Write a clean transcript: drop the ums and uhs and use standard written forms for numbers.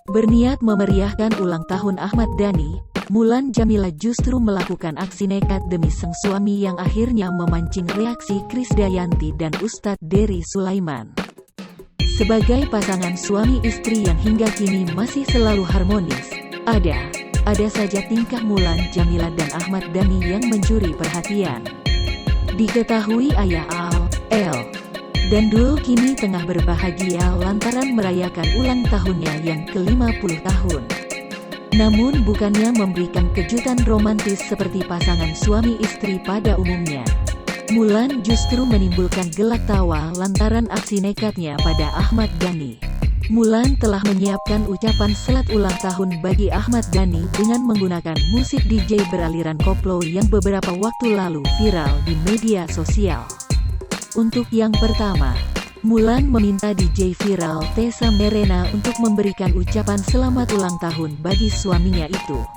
Berniat memeriahkan ulang tahun Ahmad Dhani, Mulan Jameela justru melakukan aksi nekat demi sang suami yang akhirnya memancing reaksi Krisdayanti dan Ustadz Dery Sulaiman. Sebagai pasangan suami istri yang hingga kini masih selalu harmonis, ada saja tingkah Mulan Jameela dan Ahmad Dhani yang mencuri perhatian. Diketahui ayah Al dan Dul kini tengah berbahagia lantaran merayakan ulang tahunnya yang ke-50 tahun. Namun bukannya memberikan kejutan romantis seperti pasangan suami istri pada umumnya. Mulan justru menimbulkan gelak tawa lantaran aksi nekatnya pada Ahmad Dhani. Mulan telah menyiapkan ucapan selamat ulang tahun bagi Ahmad Dhani dengan menggunakan musik DJ beraliran koplo yang beberapa waktu lalu viral di media sosial. Untuk yang pertama, Mulan meminta DJ viral Tessa Merena untuk memberikan ucapan selamat ulang tahun bagi suaminya itu.